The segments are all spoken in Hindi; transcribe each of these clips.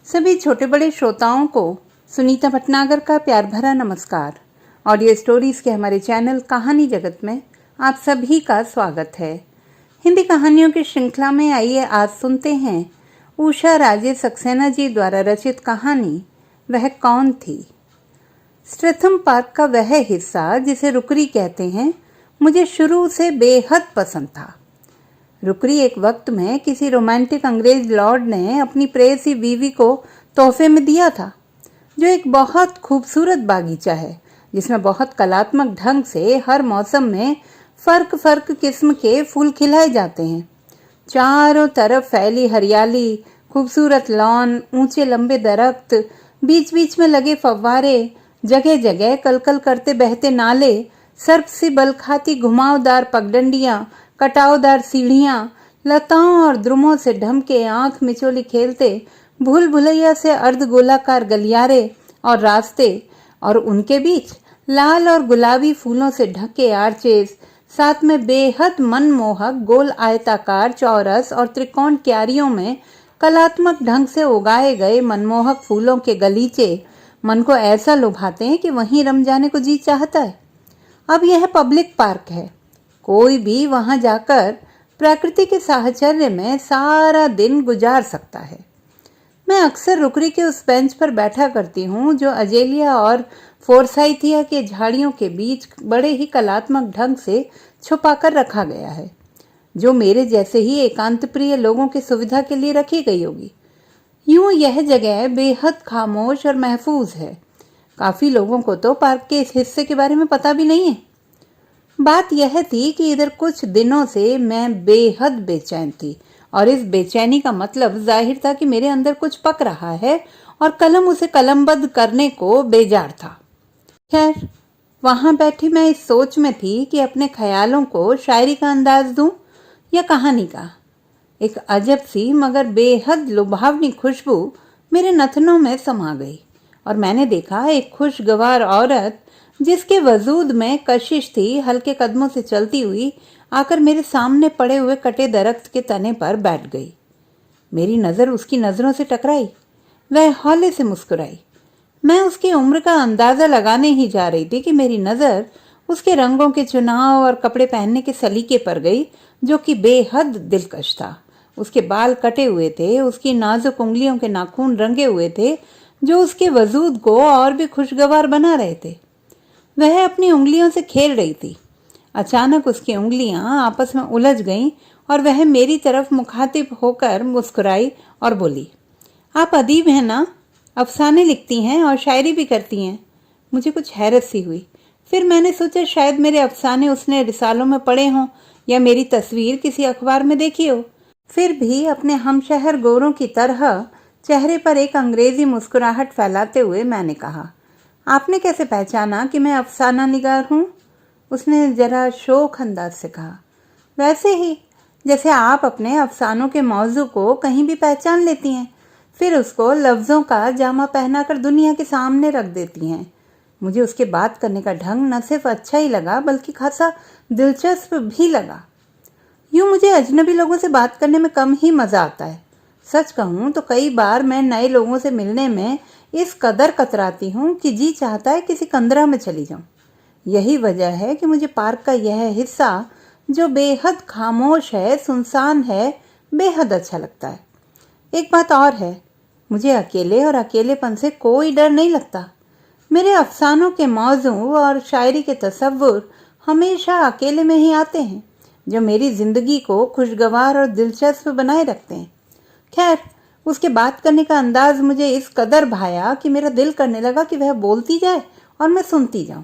सभी छोटे बड़े श्रोताओं को सुनीता भटनागर का प्यार भरा नमस्कार। ऑडियो स्टोरीज के हमारे चैनल कहानी जगत में आप सभी का स्वागत है। हिंदी कहानियों की श्रृंखला में आइए आज सुनते हैं उषा राजे सक्सेना जी द्वारा रचित कहानी वह कौन थी। स्ट्रेथम पार्क का वह हिस्सा जिसे रुकरी कहते हैं मुझे शुरू से बेहद पसंद था। रुकरी एक वक्त में किसी रोमांटिक अंग्रेज लॉर्ड ने अपनी प्रेयसी बीवी को तोहफे में दिया था, जो एक बहुत खूबसूरत बागीचा है जिसमें बहुत कलात्मक ढंग से हर मौसम में फर्क किस्म के फूल खिलाए जाते हैं। चारों तरफ फैली हरियाली, खूबसूरत लॉन, ऊंचे लंबे दरख्त, बीच बीच में लगे फव्वारे, जगह जगह कलकल करते बहते नाले, सर्प सी बल खाती घुमावदार पगडंडियां, कटावदार सीढ़ियां, लताओं और द्रुमों से ढमके आंख मिचोली खेलते भूल भुलैया से अर्ध गोलाकार गलियारे और रास्ते, और उनके बीच लाल और गुलाबी फूलों से ढके आर्चेस, साथ में बेहद मनमोहक गोल आयताकार, चौरस और त्रिकोण क्यारियों में कलात्मक ढंग से उगाए गए मनमोहक फूलों के गलीचे मन को ऐसा लुभाते हैं कि वहीं रम जाने को जी चाहता है। अब यह पब्लिक पार्क है, कोई भी वहां जाकर प्रकृति के साहचर्य में सारा दिन गुजार सकता है। मैं अक्सर रुकरी के उस बेंच पर बैठा करती हूँ जो अजेलिया और फोरसाइथिया के झाड़ियों के बीच बड़े ही कलात्मक ढंग से छुपाकर रखा गया है, जो मेरे जैसे ही एकांत प्रिय लोगों की सुविधा के लिए रखी गई होगी। यूं यह जगह बेहद खामोश और महफूज है। काफी लोगों को तो पार्क के इस हिस्से के बारे में पता भी नहीं है। बात यह थी कि इधर कुछ दिनों से मैं बेहद बेचैन थी, और इस बेचैनी का मतलब जाहिर था कि मेरे अंदर कुछ पक रहा है और कलम उसे कलमबद्ध करने को बेजार था। खैर, वहां बैठी मैं इस सोच में थी कि अपने ख्यालों को शायरी का अंदाज दूं या कहानी का। एक अजब सी मगर बेहद लुभावनी खुशबू मेरे नथनों में समा गई और मैंने देखा एक खुशगवार औरत जिसके वजूद में कशिश थी, हल्के कदमों से चलती हुई आकर मेरे सामने पड़े हुए कटे दरख्त के तने पर बैठ गई। मेरी नज़र उसकी नज़रों से टकराई। वह हौले से मुस्कुराई। मैं उसकी उम्र का अंदाज़ा लगाने ही जा रही थी कि मेरी नज़र उसके रंगों के चुनाव और कपड़े पहनने के सलीके पर गई, जो कि बेहद दिलकश था। उसके बाल कटे हुए थे, उसकी नाजुक उंगलियों के नाखून रंगे हुए थे, जो उसके वजूद को और भी खुशगवार बना रहे थे। वह अपनी उंगलियों से खेल रही थी। अचानक उसकी उंगलियां आपस में उलझ गईं और वह मेरी तरफ मुखातिब होकर मुस्कुराई और बोली, आप अदीब हैं ना? अफसाने लिखती हैं और शायरी भी करती हैं। मुझे कुछ हैरत सी हुई। फिर मैंने सोचा शायद मेरे अफसाने उसने रिसालों में पढ़े हों या मेरी तस्वीर किसी अखबार में देखी हो। फिर भी अपने हमशहर गोरों की तरह चेहरे पर एक अंग्रेजी मुस्कुराहट फैलाते हुए मैंने कहा, आपने कैसे पहचाना कि मैं अफसाना निगार हूँ? उसने जरा शोक अंदाज से कहा, वैसे ही जैसे आप अपने अफसानों के मौजू को कहीं भी पहचान लेती हैं, फिर उसको लफ्ज़ों का जामा पहनाकर दुनिया के सामने रख देती हैं। मुझे उसके बात करने का ढंग न सिर्फ अच्छा ही लगा बल्कि खासा दिलचस्प भी लगा। यूँ मुझे अजनबी लोगों से बात करने में कम ही मज़ा आता है। सच कहूँ तो कई बार मैं नए लोगों से मिलने में इस कदर कतराती हूँ कि जी चाहता है किसी कंदरा में चली जाऊँ। यही वजह है कि मुझे पार्क का यह हिस्सा जो बेहद खामोश है, सुनसान है, बेहद अच्छा लगता है। एक बात और है, मुझे अकेले और अकेलेपन से कोई डर नहीं लगता। मेरे अफसानों के मौजू और शायरी के तसव्वुर हमेशा अकेले में ही आते हैं, जो मेरी जिंदगी को खुशगवार और दिलचस्प बनाए रखते हैं। खैर, उसके बात करने का अंदाज मुझे इस कदर भाया कि मेरा दिल करने लगा कि वह बोलती जाए और मैं सुनती जाऊं।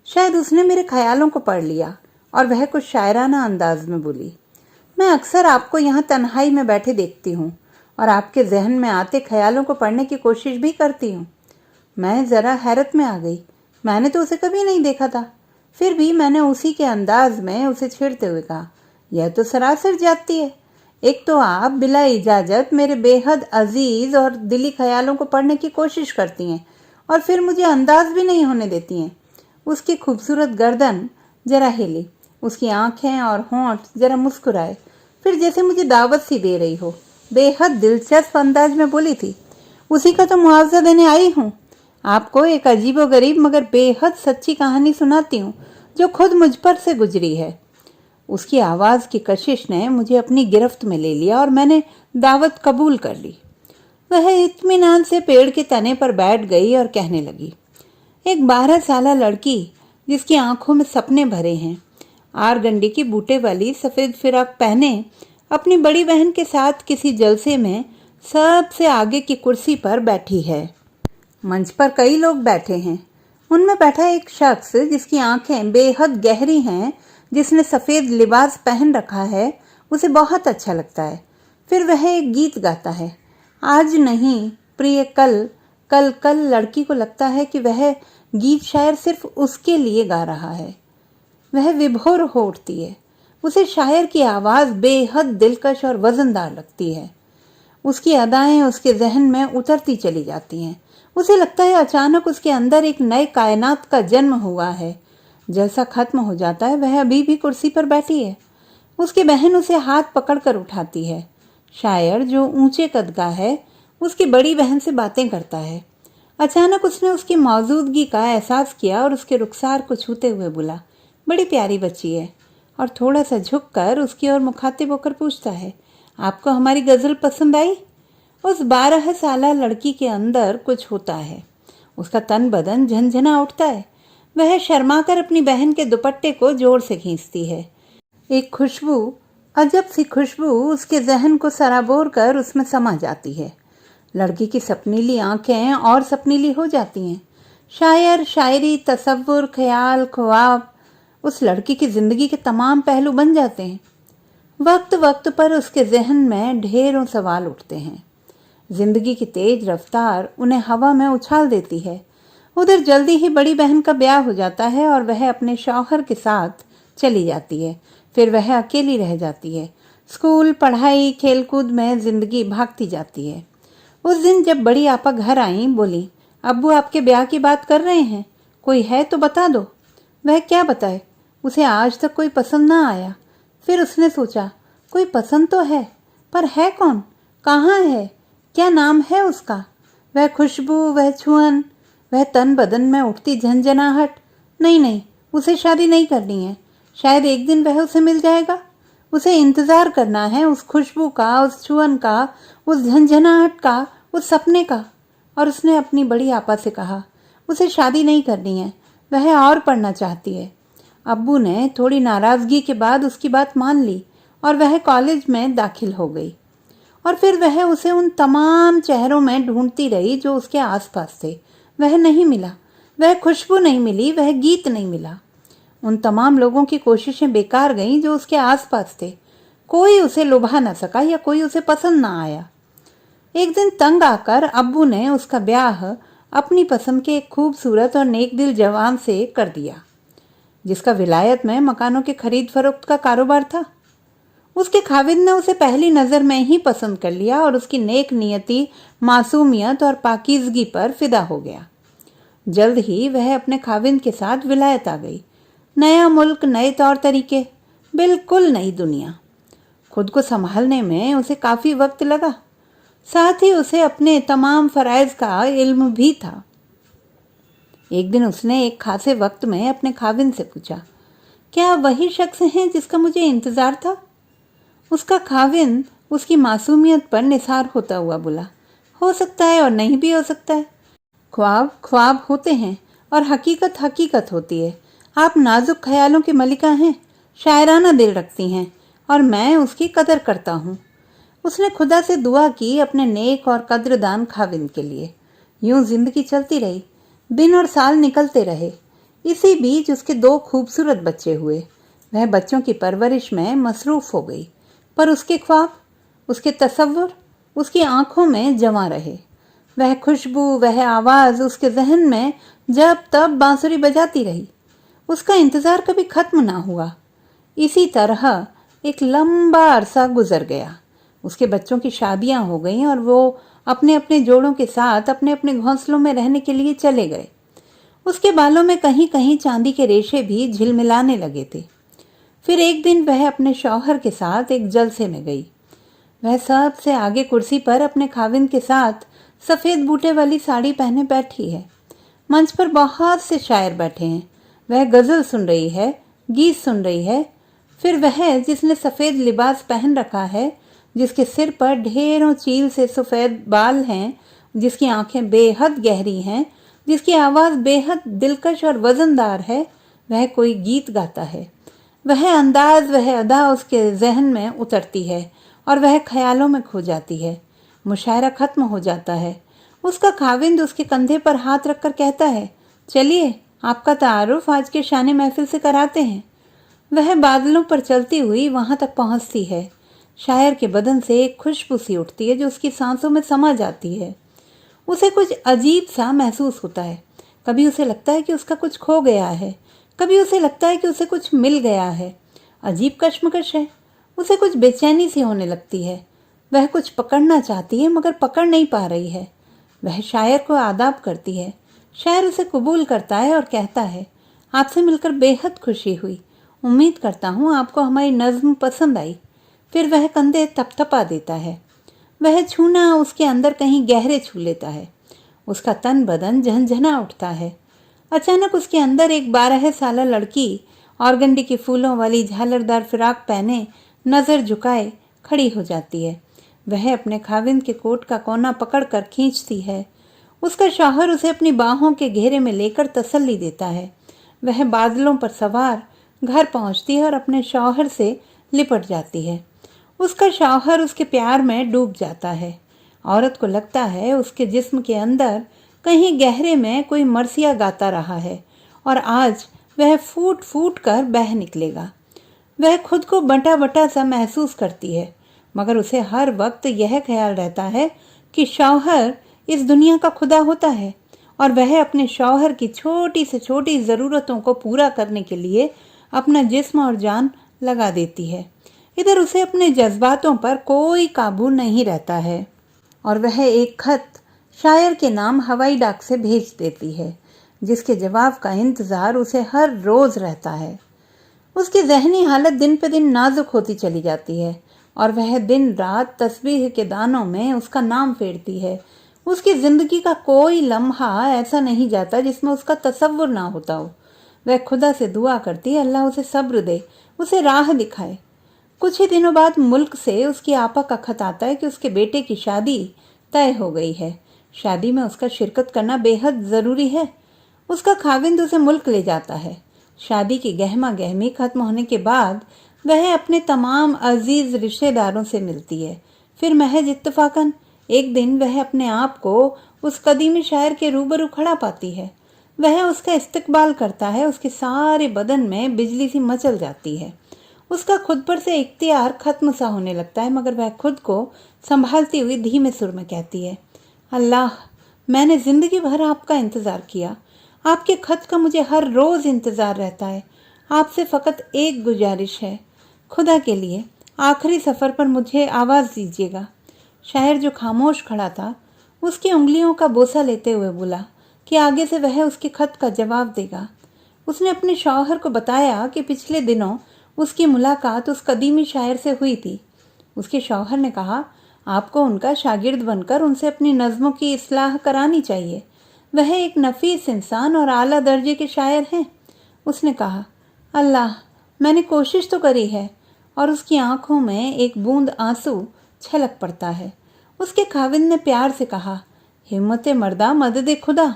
शायद उसने मेरे ख्यालों को पढ़ लिया और वह कुछ शायराना अंदाज में बोली, मैं अक्सर आपको यहाँ तन्हाई में बैठे देखती हूँ और आपके जहन में आते ख्यालों को पढ़ने की कोशिश भी करती हूँ। मैं ज़रा हैरत में आ गई। मैंने तो उसे कभी नहीं देखा था। फिर भी मैंने उसी के अंदाज में उसे छेड़ते हुए कहा, यह तो सरासर जाती है। एक तो आप बिला इजाज़त मेरे बेहद अजीज और दिली ख्यालों को पढ़ने की कोशिश करती हैं और फिर मुझे अंदाज भी नहीं होने देती हैं। उसकी खूबसूरत गर्दन जरा हिली, उसकी आंखें और होंठ जरा मुस्कुराए, फिर जैसे मुझे दावत सी दे रही हो, बेहद दिलचस्प अंदाज में बोली थी, उसी का तो मुआवजा देने आई हूँ। आपको एक अजीबोगरीब मगर बेहद सच्ची कहानी सुनाती हूँ जो खुद मुझ पर से गुजरी है। उसकी आवाज़ की कशिश ने मुझे अपनी गिरफ्त में ले लिया और मैंने दावत कबूल कर ली। वह इत्मीनान से पेड़ के तने पर बैठ गई और कहने लगी, एक 12 साला लड़की जिसकी आंखों में सपने भरे हैं, आरगंडी की बूटे वाली सफ़ेद फिराक पहने अपनी बड़ी बहन के साथ किसी जलसे में सबसे आगे की कुर्सी पर बैठी है। मंच पर कई लोग बैठे हैं। उनमें बैठा एक शख्स जिसकी आंखें बेहद गहरी हैं, जिसने सफ़ेद लिबास पहन रखा है, उसे बहुत अच्छा लगता है। फिर वह एक गीत गाता है, आज नहीं प्रिय कल, कल कल। लड़की को लगता है कि वह गीत शायर सिर्फ उसके लिए गा रहा है। वह विभोर हो उठती है। उसे शायर की आवाज़ बेहद दिलकश और वजनदार लगती है। उसकी अदाएं उसके जहन में उतरती चली जाती हैं। उसे लगता है अचानक उसके अंदर एक नए कायनात का जन्म हुआ है। जैसा खत्म हो जाता है वह अभी भी कुर्सी पर बैठी है। उसकी बहन उसे हाथ पकड़कर उठाती है। शायर जो ऊंचे कद का है उसकी बड़ी बहन से बातें करता है। अचानक उसने उसकी मौजूदगी का एहसास किया और उसके रुखसार को छूते हुए बोला, बड़ी प्यारी बच्ची है। और थोड़ा सा झुककर उसकी ओर मुखातिब होकर पूछता है, आपको हमारी गज़ल पसंद आई? उस 12 साला लड़की के अंदर कुछ होता है। उसका तन बदन झनझना उठता है। वह शर्माकर अपनी बहन के दुपट्टे को जोर से खींचती है। एक खुशबू, अजब सी खुशबू उसके जहन को सराबोर कर उसमें समा जाती है। लड़की की सपनीली आंखें और सपनीली हो जाती हैं। शायर, शायरी, तसव्वुर, ख्याल, ख्वाब उस लड़की की ज़िंदगी के तमाम पहलू बन जाते हैं। वक्त वक्त पर उसके जहन में ढेरों सवाल उठते हैं। जिंदगी की तेज रफ्तार उन्हें हवा में उछाल देती है। उधर जल्दी ही बड़ी बहन का ब्याह हो जाता है और वह अपने शौहर के साथ चली जाती है। फिर वह अकेली रह जाती है। स्कूल, पढ़ाई, खेलकूद में जिंदगी भागती जाती है। उस दिन जब बड़ी आपा घर आई, बोली, अब्बू आपके ब्याह की बात कर रहे हैं, कोई है तो बता दो। वह क्या बताए, उसे आज तक कोई पसंद ना आया। फिर उसने सोचा, कोई पसंद तो है, पर है कौन, कहाँ है, क्या नाम है उसका? वह खुशबू, वह छुअन, वह तन बदन में उठती झंझनाहट। नहीं नहीं, उसे शादी नहीं करनी है। शायद एक दिन वह उसे मिल जाएगा। उसे इंतज़ार करना है उस खुशबू का, उस छुअन का, उस झंझनाहट का, उस सपने का। और उसने अपनी बड़ी आपा से कहा, उसे शादी नहीं करनी है, वह और पढ़ना चाहती है। अब्बू ने थोड़ी नाराज़गी के बाद उसकी बात मान ली और वह कॉलेज में दाखिल हो गई। और फिर वह उसे उन तमाम चेहरों में ढूंढती रही जो उसके आसपास थे। वह नहीं मिला। वह खुशबू नहीं मिली, वह गीत नहीं मिला। उन तमाम लोगों की कोशिशें बेकार गईं जो उसके आसपास थे। कोई उसे लुभा न सका या कोई उसे पसंद न आया। एक दिन तंग आकर अब्बू ने उसका ब्याह अपनी पसंद के एक खूबसूरत और नेक दिल जवान से कर दिया, जिसका विलायत में मकानों के खरीद फरोख्त का कारोबार था। उसके खाविंद ने उसे पहली नज़र में ही पसंद कर लिया और उसकी नेक नियति, मासूमियत और पाकीज़गी पर फिदा हो गया। जल्द ही वह अपने खाविंद के साथ विलायत आ गई। नया मुल्क, नए तौर तरीके, बिल्कुल नई दुनिया। खुद को संभालने में उसे काफ़ी वक्त लगा। साथ ही उसे अपने तमाम फ़राइज़ का इल्म भी था। एक दिन उसने एक खासे वक्त में अपने खाविंद से पूछा, क्या वही शख्स हैं जिसका मुझे इंतज़ार था? उसका खाविंद उसकी मासूमियत पर निसार होता हुआ बोला, हो सकता है और नहीं भी हो सकता है। ख्वाब ख्वाब होते हैं और हकीकत हकीकत होती है। आप नाजुक ख्यालों की मलिका हैं, शायराना दिल रखती हैं और मैं उसकी कदर करता हूँ। उसने खुदा से दुआ की अपने नेक और कद्रदान खाविंद के लिए। यूं जिंदगी चलती रही। दिन और साल निकलते रहे। इसी बीच उसके 2 खूबसूरत बच्चे हुए। वह बच्चों की परवरिश में मसरूफ़ हो गई, पर उसके ख्वाब, उसके तसव्वुर उसकी आंखों में जमा रहे। वह खुशबू, वह आवाज़ उसके जहन में जब तब बांसुरी बजाती रही। उसका इंतज़ार कभी ख़त्म ना हुआ। इसी तरह एक लंबा अरसा गुजर गया। उसके बच्चों की शादियां हो गईं और वो अपने अपने जोड़ों के साथ अपने अपने घोंसलों में रहने के लिए चले गए। उसके बालों में कहीं कहीं चांदी के रेशे भी झिलमिलाने लगे थे। फिर एक दिन वह अपने शौहर के साथ एक जलसे में गई। वह सबसे आगे कुर्सी पर अपने खाविंद के साथ सफ़ेद बूटे वाली साड़ी पहने बैठी है। मंच पर बहुत से शायर बैठे हैं। वह गज़ल सुन रही है, गीत सुन रही है। फिर वह जिसने सफ़ेद लिबास पहन रखा है, जिसके सिर पर ढेरों चील से सफ़ेद बाल हैं, जिसकी आंखें बेहद गहरी हैं, जिसकी आवाज़ बेहद दिलकश और वज़नदार है, वह कोई गीत गाता है। वह अंदाज, वह अदा उसके जहन में उतरती है और वह ख्यालों में खो जाती है। मुशायरा खत्म हो जाता है। उसका खाविंद उसके कंधे पर हाथ रखकर कहता है, चलिए आपका तारुफ आज के शान महफिल से कराते हैं। वह बादलों पर चलती हुई वहां तक पहुंचती है। शायर के बदन से एक खुशबू सी उठती है जो उसकी सांसों में समा जाती है। उसे कुछ अजीब सा महसूस होता है। कभी उसे लगता है कि उसका कुछ खो गया है, कभी उसे लगता है कि उसे कुछ मिल गया है। अजीब कश्मकश है। उसे कुछ बेचैनी सी होने लगती है। वह कुछ पकड़ना चाहती है मगर पकड़ नहीं पा रही है। वह शायर को आदाब करती है। शायर उसे कबूल करता है और कहता है, आपसे मिलकर बेहद खुशी हुई। उम्मीद करता हूँ आपको हमारी नज़्म पसंद आई। फिर वह कंधे थपथपा देता है। वह छूना उसके अंदर कहीं गहरे छू लेता है। उसका तन बदन झंझना उठता है। अचानक उसके अंदर एक 12 साला लड़की ऑर्गेंडी के फूलों वाली झालरदार फिराक पहने नज़र झुकाए खड़ी हो जाती है। वह अपने खाविंद के कोट का कोना पकड़कर खींचती है। उसका शौहर उसे अपनी बाहों के घेरे में लेकर तसल्ली देता है। वह बादलों पर सवार घर पहुंचती है और अपने शौहर से लिपट जाती है। उसका शौहर उसके प्यार में डूब जाता है। औरत को लगता है उसके जिस्म के अंदर कहीं गहरे में कोई मरसिया गाता रहा है और आज वह फूट फूट कर बह निकलेगा। वह खुद को बटा बटा सा महसूस करती है, मगर उसे हर वक्त यह ख्याल रहता है कि शौहर इस दुनिया का खुदा होता है और वह अपने शौहर की छोटी से छोटी ज़रूरतों को पूरा करने के लिए अपना जिस्म और जान लगा देती है। इधर उसे अपने जज्बातों पर कोई काबू नहीं रहता है और वह एक खत शायर के नाम हवाई डाक से भेज देती है, जिसके जवाब का इंतज़ार उसे हर रोज़ रहता है। उसकी जहनी हालत दिन पे दिन नाजुक होती चली जाती है और वह दिन रात तस्बीह के दानों में उसका नाम फेरती है। उसकी ज़िंदगी का कोई लम्हा ऐसा नहीं जाता जिसमें उसका तसव्वुर ना होता हो। वह खुदा से दुआ करती है, अल्लाह उसे सब्र दे, उसे राह दिखाए। कुछ ही दिनों बाद मुल्क से उसकी आपा का खत आता है कि उसके बेटे की शादी तय हो गई है। शादी में उसका शिरकत करना बेहद ज़रूरी है। उसका खाविंद उसे मुल्क ले जाता है। शादी की गहमा गहमी खत्म होने के बाद वह अपने तमाम अजीज रिश्तेदारों से मिलती है। फिर महज इत्तफाकन एक दिन वह अपने आप को उस कदीमी शायर के रूबरू खड़ा पाती है। वह उसका इस्तकबाल करता है। उसके सारे बदन में बिजली सी मचल जाती है। उसका खुद पर से इख्तियार खत्म सा होने लगता है, मगर वह खुद को संभालती हुई धीमे सुर में कहती है, अल्लाह, मैंने ज़िंदगी भर आपका इंतज़ार किया। आपके खत का मुझे हर रोज़ इंतज़ार रहता है। आपसे फ़कत एक गुजारिश है, खुदा के लिए आखिरी सफ़र पर मुझे आवाज़ दीजिएगा। शायर जो खामोश खड़ा था, उसकी उंगलियों का बोसा लेते हुए बोला कि आगे से वह उसके खत का जवाब देगा। उसने अपने शौहर को बताया कि पिछले दिनों उसकी मुलाकात उस कदीमी शायर से हुई थी। उसके शौहर ने कहा, आपको उनका शागिर्द बनकर उनसे अपनी नज़्मों की इस्लाह करानी चाहिए। वह एक नफीस इंसान और आला दर्जे के शायर हैं। उसने कहा, अल्लाह, मैंने कोशिश तो करी है। और उसकी आंखों में एक बूंद आंसू छलक पड़ता है। उसके खाविंद ने प्यार से कहा, हिम्मत मर्दा मदद खुदा,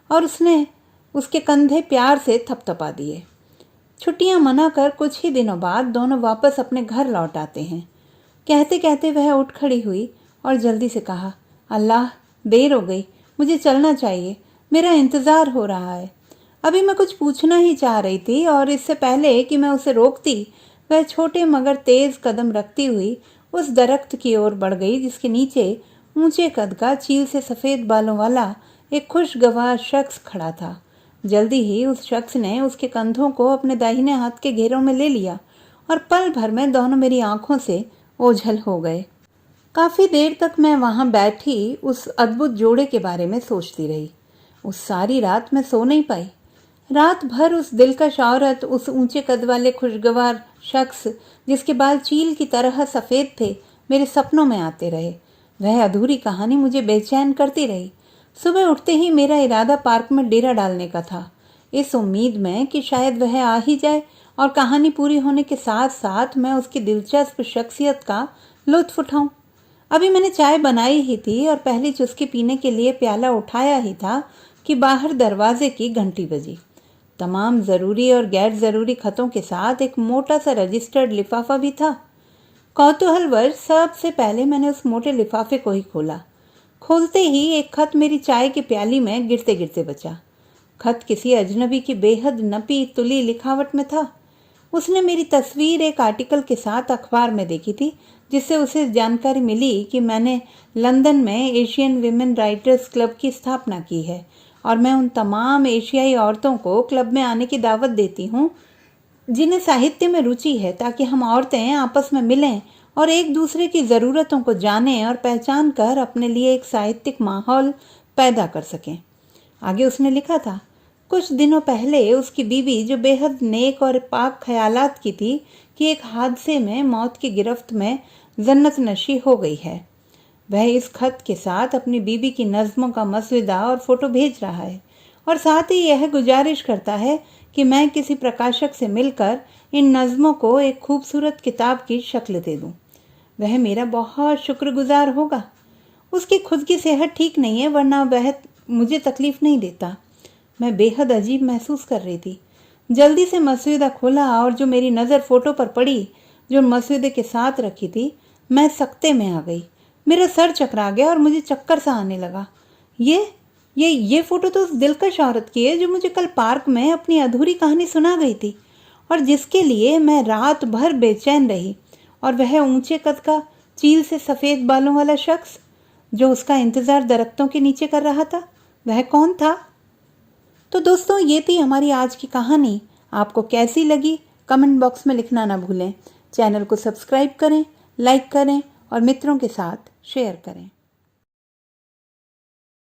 और उसने उसके कंधे प्यार से थपथपा दिए। छुट्टियां मनाकर कुछ ही दिनों बाद दोनों वापस अपने घर लौट आते हैं। कहते कहते वह उठ खड़ी हुई और जल्दी से कहा, अल्लाह, देर हो गई, मुझे चलना चाहिए, मेरा इंतज़ार हो रहा है। अभी मैं कुछ पूछना ही चाह रही थी और इससे पहले कि मैं उसे रोकती, वह छोटे मगर तेज कदम रखती हुई उस दरख्त की ओर बढ़ गई जिसके नीचे ऊंचे कद का चील से सफ़ेद बालों वाला एक खुशगवार शख्स खड़ा था। जल्दी ही उस शख्स ने उसके कंधों को अपने दाहिने हाथ के घेरों में ले लिया और पल भर में दोनों मेरी आंखों से ओझल हो गए। काफ़ी देर तक मैं वहाँ बैठी उस अद्भुत जोड़े के बारे में सोचती रही। उस सारी रात मैं सो नहीं पाई। रात भर उस दिलकश औरत, उस ऊंचे कद वाले खुशगवार शख्स जिसके बाल चील की तरह सफ़ेद थे, मेरे सपनों में आते रहे। वह अधूरी कहानी मुझे बेचैन करती रही। सुबह उठते ही मेरा इरादा पार्क में डेरा डालने का था, इस उम्मीद में कि शायद वह आ ही जाए और कहानी पूरी होने के साथ साथ मैं उसकी दिलचस्प शख्सियत का लुत्फ उठाऊं। अभी मैंने चाय बनाई ही थी और पहली चुस्की पीने के लिए प्याला उठाया ही था कि बाहर दरवाजे की घंटी बजी। तमाम ज़रूरी और गैर ज़रूरी खतों के साथ एक मोटा सा रजिस्टर्ड लिफाफा भी था। कौतूहलवश सबसे पहले मैंने उस मोटे लिफाफे को ही खोला। खोलते ही एक खत मेरी चाय की प्याली में गिरते गिरते बचा। खत किसी अजनबी की बेहद नपी तुली लिखावट में था। उसने मेरी तस्वीर एक आर्टिकल के साथ अखबार में देखी थी, जिससे उसे जानकारी मिली कि मैंने लंदन में एशियन विमेन राइटर्स क्लब की स्थापना की है और मैं उन तमाम एशियाई औरतों को क्लब में आने की दावत देती हूँ जिन्हें साहित्य में रुचि है, ताकि हम औरतें आपस में मिलें और एक दूसरे की ज़रूरतों को जानें और पहचान कर अपने लिए एक साहित्यिक माहौल पैदा कर सकें। आगे उसने लिखा था, कुछ दिनों पहले उसकी बीवी, जो बेहद नेक और पाक ख्यालात की थी, कि एक हादसे में मौत की गिरफ्त में जन्नत नशी हो गई है। वह इस खत के साथ अपनी बीवी की नज़्मों का मसविदा और फ़ोटो भेज रहा है और साथ ही यह गुजारिश करता है कि मैं किसी प्रकाशक से मिलकर इन नज़्मों को एक खूबसूरत किताब की शक्ल दे दूं। वह मेरा बहुत शुक्रगुजार होगा। उसकी खुद की सेहत ठीक नहीं है, वरना वह मुझे तकलीफ़ नहीं देता। मैं बेहद अजीब महसूस कर रही थी। जल्दी से मसविदा खोला और जो मेरी नज़र फ़ोटो पर पड़ी जो मसविदे के साथ रखी थी, मैं सकते में आ गई। मेरा सर चकरा गया और मुझे चक्कर सा आने लगा। ये फ़ोटो तो उस दिलकश औरत की है जो मुझे कल पार्क में अपनी अधूरी कहानी सुना गई थी और जिसके लिए मैं रात भर बेचैन रही। और वह ऊंचे कद का, चील से सफ़ेद बालों वाला शख्स जो उसका इंतज़ार दरख्तों के नीचे कर रहा था, वह कौन था? तो दोस्तों, ये थी हमारी आज की कहानी। आपको कैसी लगी कमेंट बॉक्स में लिखना ना भूलें। चैनल को सब्सक्राइब करें, लाइक करें और मित्रों के साथ शेयर करें।